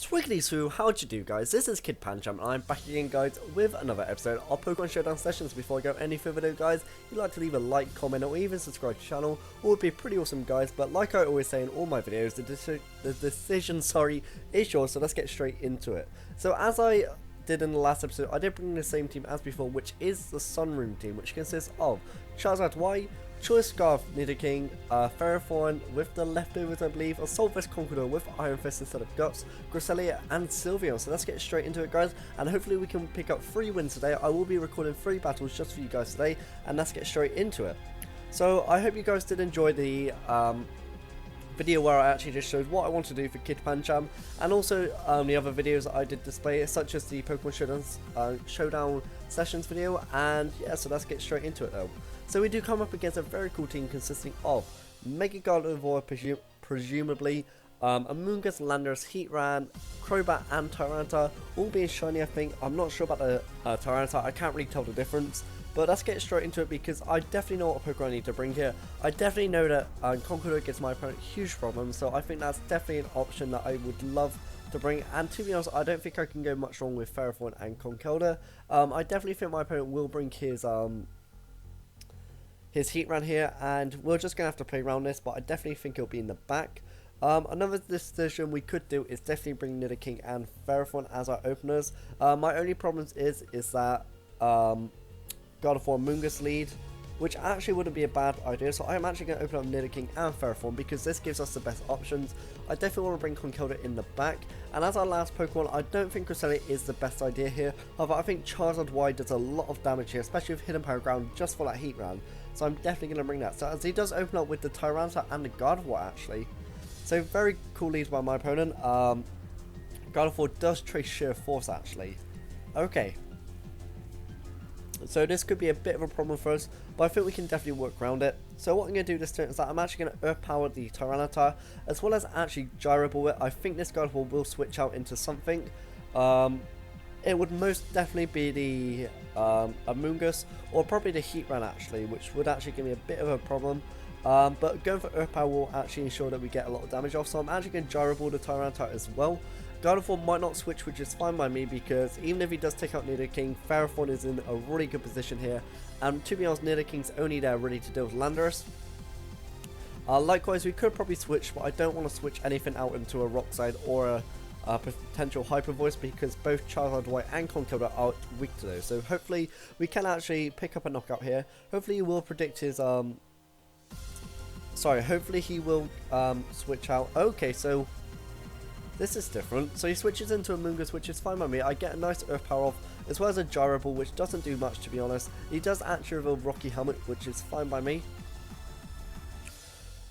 Swiggly Swoo, how'd you do guys? This is Kid Pancham and I'm back again guys with another episode of Pokemon Showdown sessions. Before I go any further though guys, if you'd like to leave a like, comment or even subscribe to the channel, it would be pretty awesome guys. But like I always say in all my videos, the decision is yours, so let's get straight into it. So as I did in the last episode, I did bring the same team as before, which is the Sunroom team, which consists of Charizard Y, Choice Scarf, Nidoking, Ferrothorn with the leftovers I believe, Assault Vest Conqueror with Iron Fist instead of Guts, Grosselia and Sylveon. So let's get straight into it guys, and hopefully we can pick up 3 wins today. I will be recording 3 battles just for you guys today, and let's get straight into it. So I hope you guys did enjoy the video where I actually just showed what I want to do for Kid Pancham, and also the other videos I did display, such as the Pokemon Showdown sessions video. And yeah, so let's get straight into it though. So we do come up against a very cool team consisting of Mega Gardevoir, presumably, Amoonguss, Landorus, Heatran, Crobat and Tyranitar, all being shiny I think. I'm not sure about the Tyranitar, I can't really tell the difference. But let's get straight into it because I definitely know what Pokemon I need to bring here. I definitely know that Conqueror gives my opponent huge problems, so I think that's definitely an option that I would love to bring. And to be honest, I don't think I can go much wrong with Ferrothorn and Conkeldurr. I definitely think my opponent will bring his Heatran here, and we're just going to have to play around this, but I definitely think it'll be in the back. Another decision we could do is definitely bring Nidoking and Ferrothorn as our openers. My only problem is that Gardevoir Amoonguss lead, which actually wouldn't be a bad idea, so I'm actually going to open up Nidoking and Ferrothorn because this gives us the best options. I definitely want to bring Conkeldurr in the back, and as our last Pokemon, I don't think Grosselia is the best idea here. However, I think Charizard Y does a lot of damage here, especially with Hidden Power Ground just for that Heatran, so I'm definitely going to bring that. So as he does open up with the Tyranitar and the Gardevoir actually, so very cool leads by my opponent. Gardevoir does trace Sheer Force actually. Okay. So this could be a bit of a problem for us, but I think we can definitely work around it. So what I'm going to do this turn is that I'm actually going to Earth Power the Tyranitar, as well as actually Gyro Ball it. I think this Gardevoir will switch out into something. It would most definitely be the Amoonguss, or probably the Heatran actually, which would actually give me a bit of a problem. But going for Earth Power will actually ensure that we get a lot of damage off, so I'm actually going to Gyro Ball the Tyranitar as well. Gardevoir might not switch, which is fine by me, because even if he does take out Nidoking, Ferrothorn is in a really good position here, and to be honest, Nidoking's only there ready to deal with Landorus. Likewise, we could probably switch, but I don't want to switch anything out into a Rock Slide or a potential Hyper Voice, because both Charizard Y and Conkeldurr are weak to those. So hopefully we can actually pick up a knockout here. Hopefully he will predict his hopefully he will switch out. Okay, so this is different. So he switches into a Amoonguss, which is fine by me. I get a nice Earth Power off, as well as a Gyro Ball, which doesn't do much to be honest. He does actually reveal Rocky Helmet, which is fine by me.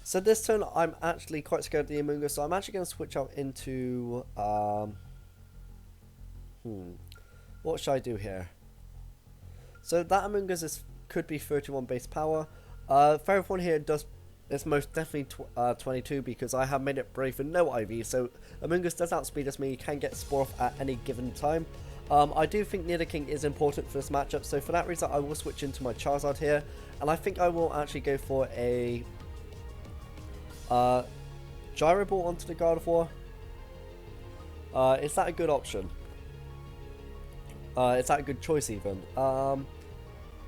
So this turn I'm actually quite scared of the Amoonguss, so I'm actually going to switch out into what should I do here? So that Amoonguss could be 31 base power. Ferrothorn here it's most definitely 22, because I have made it brave for no IV, so Amoonguss does outspeed us, me, he can get Spore off at any given time. I do think Nidoking is important for this matchup, so for that reason I will switch into my Charizard here, and I think I will actually go for a Gyro Ball onto the Gardevoir. Is that a good option? Is that a good choice even?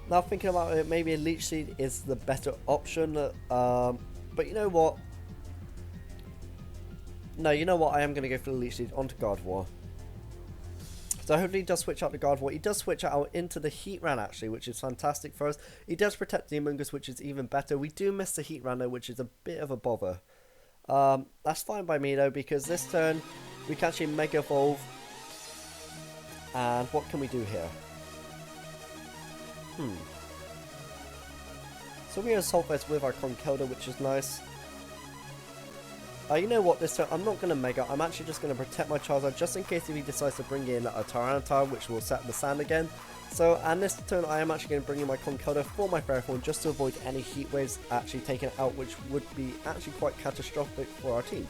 Now thinking about it, maybe a Leech Seed is the better option, but you know what? No, you know what? I am going to go for the Leech Seed onto Gardevoir. So hopefully he does switch out the Gardevoir. He does switch out into the Heatran actually, which is fantastic for us. He does protect the Amoonguss, which is even better. We do miss the Heatran though, which is a bit of a bother. That's fine by me though, because this turn we can actually Mega Evolve. And what can we do here? So we Assault Vest with our Conkeldurr, which is nice. You know what, this turn I'm not going to Mega, I'm actually just going to protect my Charizard just in case if he decides to bring in a Tyranitar, which will set the sand again. So, and this turn I am actually going to bring in my Conkeldurr for my Ferrothorn just to avoid any Heat Waves actually taken out, which would be actually quite catastrophic for our team.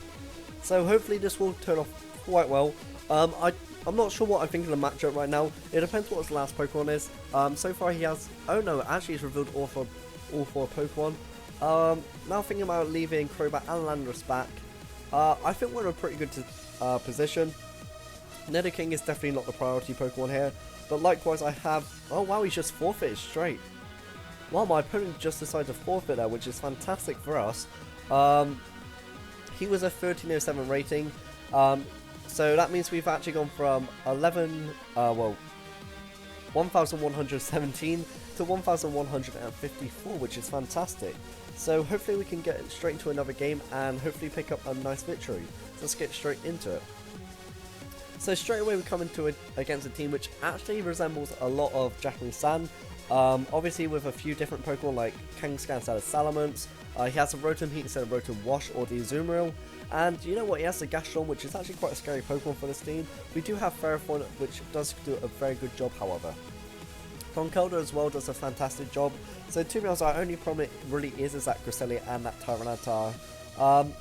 So hopefully this will turn off quite well. I'm not sure what I think of the matchup right now. It depends what his last Pokemon is. So far he has... Oh no, actually he's revealed all four Pokemon. Now thinking about leaving Crobat and Landorus back. I think we're in a pretty good position. Nidoking is definitely not the priority Pokemon here, but likewise I have... Oh wow, he's just forfeited straight. Well, my opponent just decided to forfeit there, which is fantastic for us. He was a 1307 rating, so that means we've actually gone from 1117 to 1154, which is fantastic. So hopefully we can get straight into another game and hopefully pick up a nice victory. So let's get straight into it. So straight away we come into it against a team which actually resembles a lot of Japanese-san. Obviously with a few different Pokemon like Kangaskhan instead of Salamence. He has a Rotom Heat instead of Rotom Wash or the Azumarill. And you know what, he has the Gastrodon, which is actually quite a scary Pokemon for this team. We do have Ferrothorn, which does do a very good job however. Conkeldurr as well does a fantastic job. So to be honest, our only problem really is that Cresselia and that Tyranitar.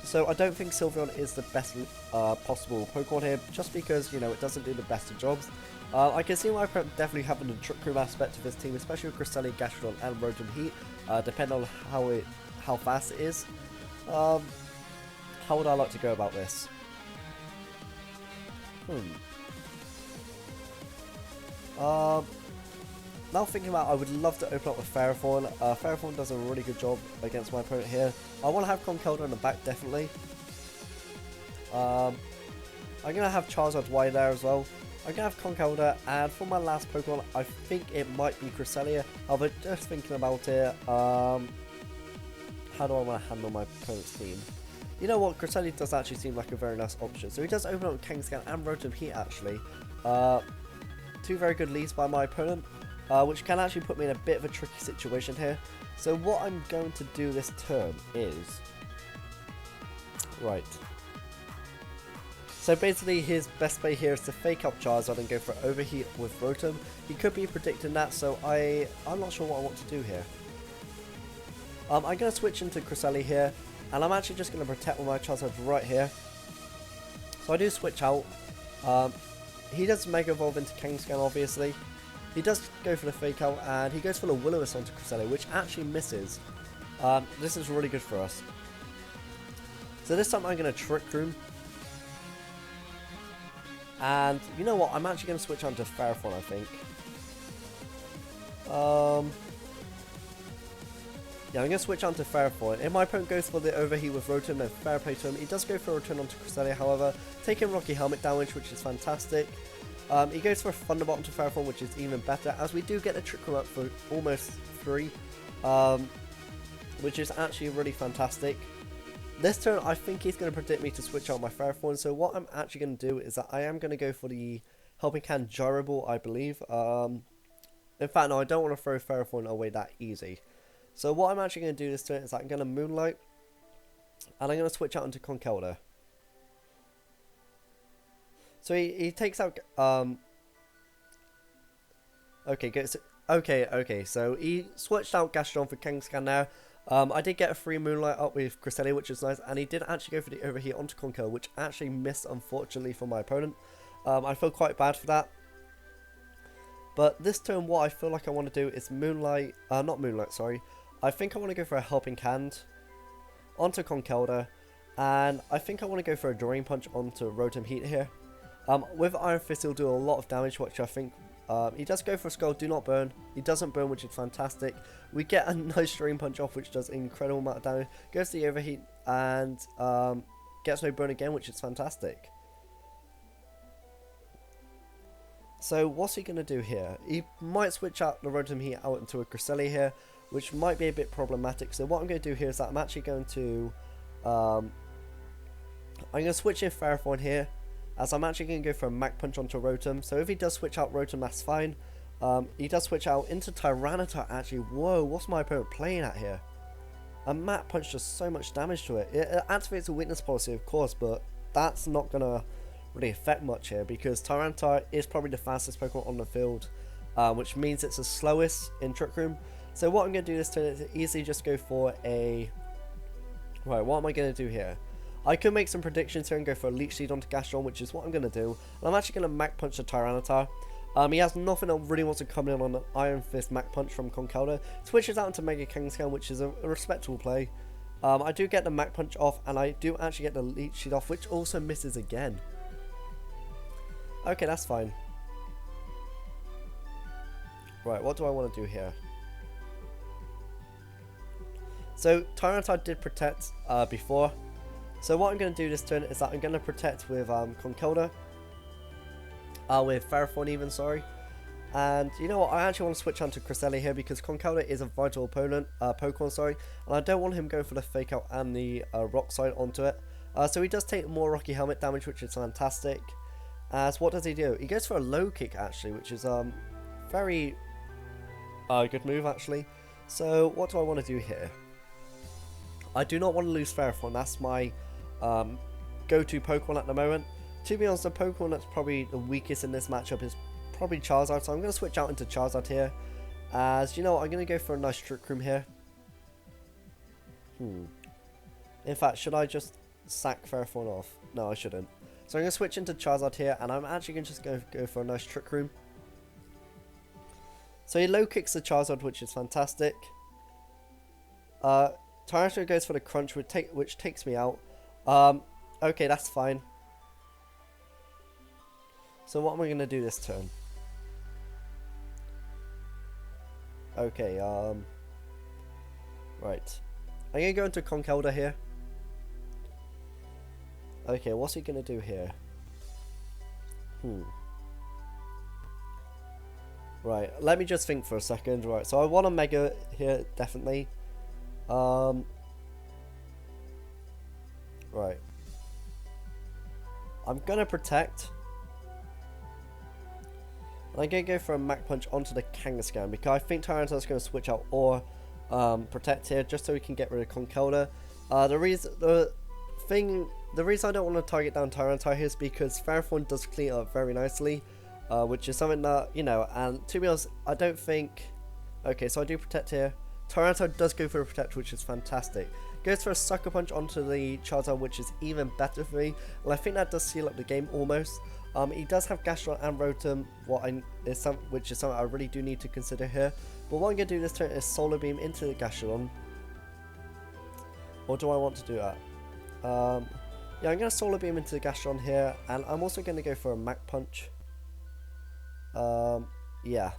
So I don't think Sylveon is the best possible Pokemon here, just because, you know, it doesn't do the best of jobs. I can see why definitely having the Trick Room aspect of this team, especially with Cresselia, Gastrodon and Rotom Heat, depending on how fast it is. How would I like to go about this? Now thinking about it, I would love to open up with Ferrothorn. Ferrothorn does a really good job against my opponent here. I want to have Conkeldurr in the back, definitely. I'm going to have Charizard Y there as well. I'm going to have Conkeldurr, and for my last Pokemon, I think it might be Cresselia. But just thinking about it, how do I want to handle my opponent's team? You know what, Cresselia does actually seem like a very nice option. So he does open up with Kangaskhan and Rotom Heat actually. Two very good leads by my opponent. Which can actually put me in a bit of a tricky situation here. So what I'm going to do this turn is... Right. So basically his best play here is to fake out Charizard and go for Overheat with Rotom. He could be predicting that, so I'm not sure what I want to do here. I'm going to switch into Cresselia here, and I'm actually just going to protect with my Charizard right here. So I do switch out. He does Mega Evolve into Kangaskhan obviously. He does go for the fake out, and he goes for the Will-O-Wisp onto Cresselia, which actually misses. This is really good for us. So this time I'm going to Trick Room. And you know what, I'm actually going to switch on to Ferrothorn, I think. Yeah, I'm going to switch on to Ferrothorn. If my opponent goes for the Overheat with Rotom, then fair play to him. He does go for a return onto Cresselia, however, taking Rocky Helmet damage, which is fantastic. He goes for a Thunderbolt onto Ferrothorn, which is even better, as we do get the Trick Room up for almost 3, which is actually really fantastic. This turn, I think he's going to predict me to switch out my Ferrothorn, so what I'm actually going to do is that I am going to go for the Helping Hand Gyro Ball, I believe. In fact, no, I don't want to throw Ferrothorn away that easy. So what I'm actually going to do this turn is that I'm going to Moonlight, and I'm going to switch out into Conkeldurr. So he takes out okay, so he switched out Gastrodon for Kangaskhan now. I did get a free Moonlight up with Cresselia, which is nice, and he did actually go for the Overheat onto Conkeldurr, which actually missed unfortunately for my opponent. I feel quite bad for that. But this turn what I feel like I want to do is Moonlight, not Moonlight, sorry. I think I want to go for a Helping Hand onto Conkeldurr, and I think I want to go for a Drain Punch onto Rotom Heat here. With Iron Fist he'll do a lot of damage, which I think he does go for a Skull, do not burn. He doesn't burn, which is fantastic. We get a nice Drain Punch off, which does an incredible amount of damage. Goes to the Overheat and gets no burn again, which is fantastic. So what's he going to do here? He might switch out the Rotom Heat out into a Cresselia here, which might be a bit problematic. So what I'm going to do here is that I'm actually going to I'm going to switch in Ferrothorn here, as I'm actually going to go for a Mach Punch onto Rotom. So if he does switch out Rotom, that's fine. He does switch out into Tyranitar actually. Whoa, what's my opponent playing at here? A Mach Punch does so much damage to it. It activates a weakness policy, of course, but that's not going to really affect much here, because Tyranitar is probably the fastest Pokemon on the field, which means it's the slowest in Trick Room. So what I'm going to do this turn is easily just go for a... Right, what am I going to do here? I could make some predictions here and go for a Leech Seed onto Gastrodon, which is what I'm going to do. And I'm actually going to Mach Punch the Tyranitar. He has nothing that really wants to come in on an Iron Fist Mach Punch from Conkeldurr. Switches out into Mega Kangaskhan, which is a respectable play. I do get the Mach Punch off, and I do actually get the Leech Seed off, which also misses again. Okay, that's fine. Right, what do I want to do here? So, Tyranitar did protect before. So what I'm going to do this turn is that I'm going to protect with Conkeldurr. With Ferrothorn even, sorry. And you know what, I actually want to switch on to Cresselia here because Conkeldurr is a vital opponent, Pokemon, sorry. And I don't want him going for the Fake Out and the Rock Slide onto it. So he does take more Rocky Helmet damage, which is fantastic. As what does he do? He goes for a low kick actually, which is very good move actually. So what do I want to do here? I do not want to lose Ferrothorn. That's my go-to Pokemon at the moment. To be honest, the Pokemon that's probably the weakest in this matchup is probably Charizard, so I'm going to switch out into Charizard here. As you know, I'm going to go for a nice Trick Room here. In fact, should I just sack Ferrothorn off? No, I shouldn't. So I'm going to switch into Charizard here, and I'm actually going to just go for a nice Trick Room. So he low kicks the Charizard, which is fantastic. Tyranitar goes for the Crunch, which takes me out. Okay, that's fine. So what am I going to do this turn? Okay, right. I'm going to go into Conkeldurr here. Okay, what's he going to do here? Right, let me just think for a second. Right, so I want a Mega here, definitely. Right. I'm going to protect. I'm going to go for a Mach Punch onto the Kangaskhan because I think Tyranitar is going to switch out or protect here just so we can get rid of Conkeldurr. The reason I don't want to target down Tyranitar here is because Ferrothorn does clean up very nicely, which is something that, you know, and to be honest, I don't think... Okay, so I do protect here. Tyranitar does go for a protect, which is fantastic. Goes for a Sucker Punch onto the Charizard, which is even better for me. And I think that does seal up the game almost. He does have Gastron and Rotom, which is something I really do need to consider here. But what I'm going to do this turn is Solar Beam into the Gastron. Or do I want to do that? Yeah, I'm going to Solar Beam into the Gastron here. And I'm also going to go for a Mach Punch. Yeah.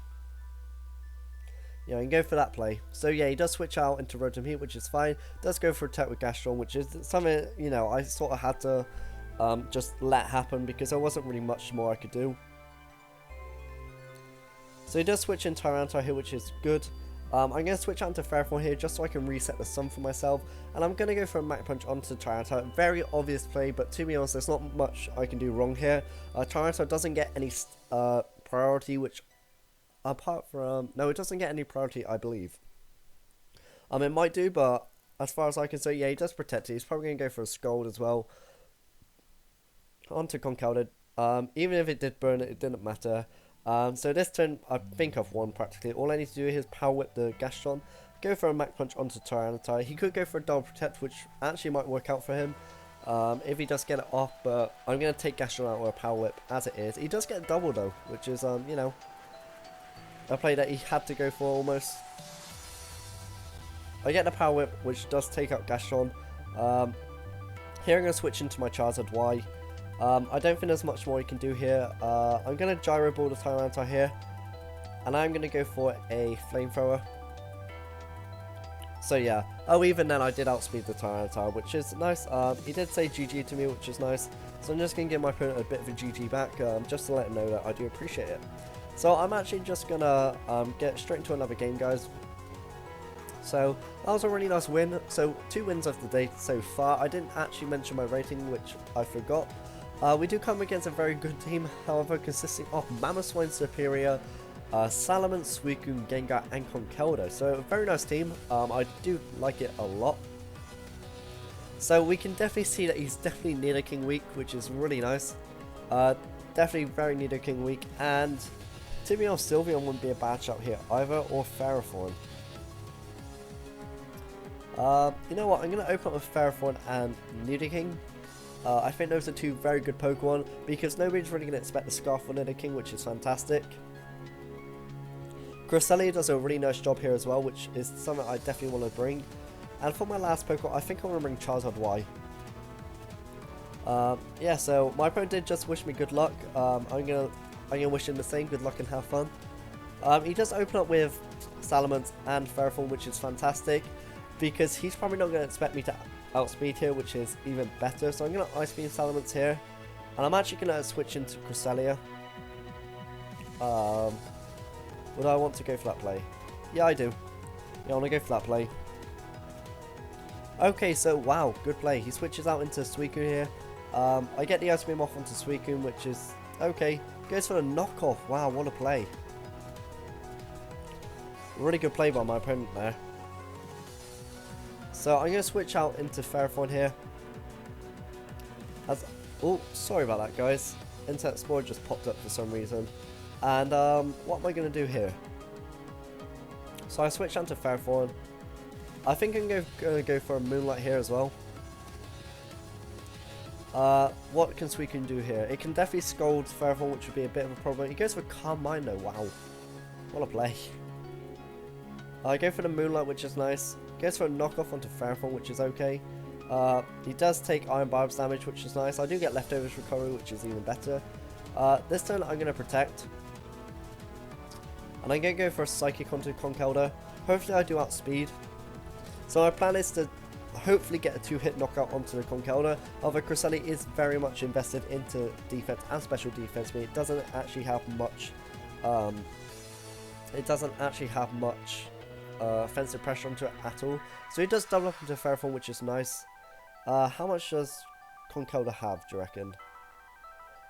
Yeah, I can go for that play. So yeah, he does switch out into Rotom Heat, which is fine. Does go for attack with Gastron, which is something, you know, I sort of had to just let happen because there wasn't really much more I could do. So he does switch in Tyranitar here, which is good. I'm going to switch out into Ferrothorn here just so I can reset the sun for myself. And I'm going to go for a Mach Punch onto Tyranitar. Very obvious play, but to be honest, there's not much I can do wrong here. Tyranitar doesn't get any priority, which... Apart from... No, it doesn't get any priority, I believe. It might do, but as far as I can say, yeah, he does protect it. He's probably going to go for a Scald as well. Onto Conkeldurr. Even if it did burn it, it didn't matter. So this turn, I think I've won practically. All I need to do is Power Whip the Gastron. Go for a Mach Punch onto Tyranitar. He could go for a Double Protect, which actually might work out for him. If he does get it off, but I'm going to take Gastron out with a Power Whip as it is. He does get a double though, which is, you know... a play that he had to go for almost. I get the Power Whip, which does take out Gastron. Here I'm going to switch into my Charizard Y. I don't think there's much more you can do here. I'm going to Gyro Ball the Tyranitar here. And I'm going to go for a Flamethrower. So yeah. Oh, even then I did outspeed the Tyranitar, which is nice. He did say GG to me, which is nice. So I'm just going to give my opponent a bit of a GG back, just to let him know that I do appreciate it. So I'm actually just going to get straight into another game, guys. So that was a really nice win. So 2 wins of the day so far. I didn't actually mention my rating, which I forgot. We do come against a very good team, however, consisting of Mamoswine Superior, Salamence, Suicune, Gengar, and Conkeldurr. So a very nice team. I do like it a lot. So we can definitely see that he's definitely Nidoking weak, which is really nice. Definitely very Nidoking weak. And to be honest, Sylveon wouldn't be a bad shot here either, or Ferrothorn. You know what, I'm going to open up with Ferrothorn and Nidoking. I think those are 2 very good Pokemon, because nobody's really going to expect the Scarf on Nidoking, which is fantastic. Cresselia does a really nice job here as well, which is something I definitely want to bring. And for my last Pokemon, I think I want to bring Charizard Y. Yeah, so my opponent did just wish me good luck. I'm gonna wish him the same, good luck and have fun. He does open up with Salamence and Ferrothorn, which is fantastic, because he's probably not going to expect me to outspeed here, which is even better. So I'm going to Ice Beam Salamence here, and I'm actually going to switch into Cresselia. Would I want to go for that play? Yeah, I do. Yeah, I want to go for that play. Okay, so wow, good play. He switches out into Suicune here. I get the Ice Beam off onto Suicune, which is okay. Goes for a knockoff. Wow, what a play. Really good play by my opponent there. So I'm going to switch out into Ferrothorn here. Oh, sorry about that, guys. Internet Explorer just popped up for some reason. And what am I going to do here? So I switch out to Ferrothorn. I think I'm going to go for a Moonlight here as well. What can Suicune do here? It can definitely scold Ferrothorn, which would be a bit of a problem. He goes for Calm Mind though. Wow. What a play. I go for the Moonlight, which is nice. Goes for a knockoff onto Ferrothorn, which is okay. He does take Iron Barbs damage, which is nice. I do get Leftovers recovery, which is even better. This turn I'm going to Protect. And I'm going to go for a Psychic onto Conkeldurr. Hopefully I do outspeed. So my plan is to hopefully get a 2-hit knockout onto the Conkeldurr. However, Cresselia is very much invested into defense and special defense. I mean, it doesn't actually have much... offensive pressure onto it at all. So he does double up into Ferrothorn, which is nice. How much does Conkeldurr have, do you reckon?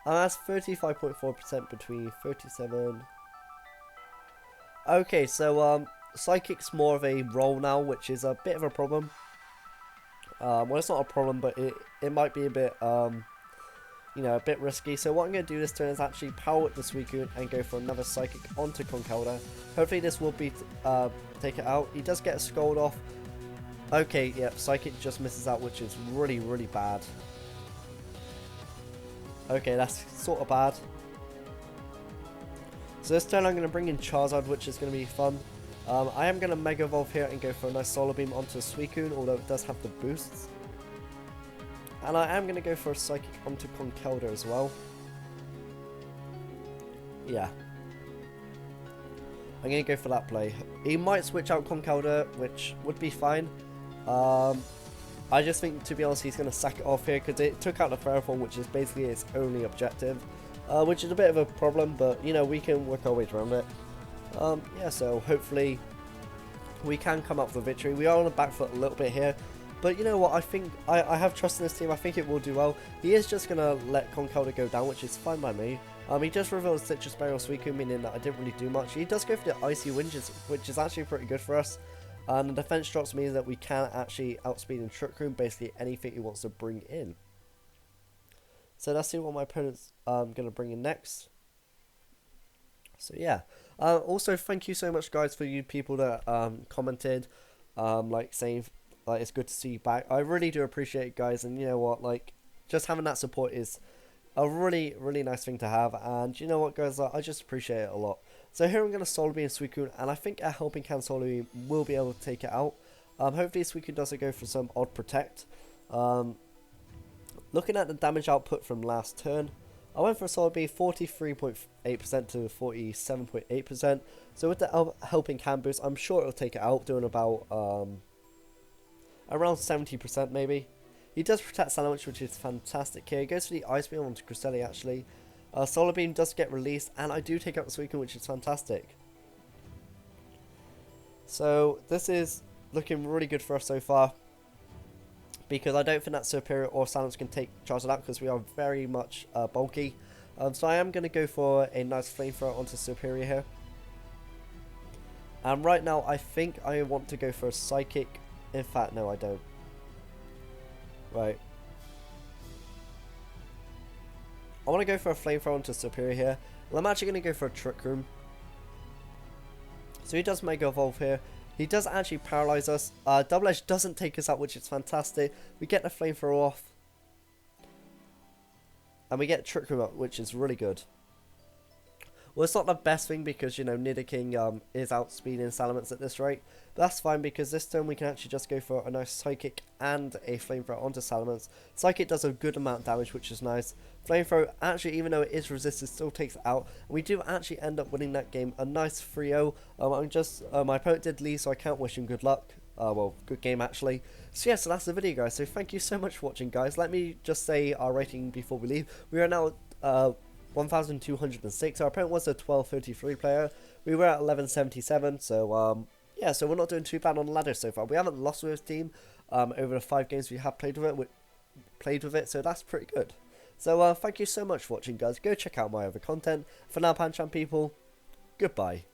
That's 35.4% between 37. Okay, so Psychic's more of a roll now, which is a bit of a problem. Well, it's not a problem, but it might be a bit, you know, a bit risky. So what I'm going to do this turn is actually power with the Suicune and go for another Psychic onto Conkeldurr. Hopefully this will be take it out. He does get a Scold off. Okay, yeah, Psychic just misses out, which is really, really bad. Okay, that's sort of bad. So this turn I'm going to bring in Charizard, which is going to be fun. I am going to Mega Evolve here and go for a nice Solar Beam onto Suicune, although it does have the boosts. And I am going to go for a Psychic onto Conkeldurr as well. Yeah. I'm going to go for that play. He might switch out Conkeldurr, which would be fine. I just think, to be honest, he's going to sack it off here because it took out the Ferrothorn, which is basically its only objective. Which is a bit of a problem, but, you know, we can work our way around it. Yeah, so hopefully we can come up with a victory. We are on the back foot a little bit here. But you know what, I think I have trust in this team. I think it will do well. He is just going to let Conkeldurr go down, which is fine by me. He just revealed Citrus Berry or Suicune, meaning that I didn't really do much. He does go for the Icy Wind, which is actually pretty good for us. And the defense drops means that we can actually outspeed and Trick Room basically anything he wants to bring in. So let's see what my opponent's going to bring in next. So yeah. Also, thank you so much, guys, for you people that commented, like saying like it's good to see you back. I really do appreciate it, guys. And you know what, like just having that support is a really, really nice thing to have. And you know what, guys, I just appreciate it a lot. So here I'm going to Solar Beam Suicune, and I think a Helping Hand Solar Beam will be able to take it out. Hopefully Suicune doesn't go for some odd Protect. Looking at the damage output from last turn, I went for a Solar Beam 43.8% to 47.8%. So with the Helping Hand boost, I'm sure it'll take it out, doing about around 70% maybe. He does Protect Salamence, which is fantastic here. He goes for the Ice Beam onto Cresselia actually. Solar Beam does get released, and I do take out the Suicune, which is fantastic. So this is looking really good for us so far, because I don't think that Superior or Silence can take Charizard out, because we are very much bulky. So I am going to go for a nice Flamethrower onto Superior here. And right now I think I want to go for a Psychic. In fact, no, I don't. Right. I want to go for a Flamethrower onto Superior here. And I'm actually going to go for a Trick Room. So he does Mega Evolve here. He does actually paralyze us. Double Edge doesn't take us out, which is fantastic. We get the Flamethrower off. And we get Trick Room up, which is really good. Well, it's not the best thing because, you know, Nidoking is outspeeding Salamence at this rate. But that's fine because this turn we can actually just go for a nice Psychic and a Flamethrower onto Salamence. Psychic does a good amount of damage, which is nice. Flamethrower, actually, even though it is resisted, still takes it out. And we do actually end up winning that game a nice 3-0. My opponent did leave, so I can't wish him good luck. Well, good game actually. So yeah, so that's the video, guys. So thank you so much for watching, guys. Let me just say our rating before we leave. We are now 1,206. Our opponent was a 1233 player. We were at 1177. So yeah, so we're not doing too bad on the ladder so far. We haven't lost with his team over the 5 games we have played with it. So that's pretty good. So thank you so much for watching, guys. Go check out my other content. For now, Pancham people, goodbye.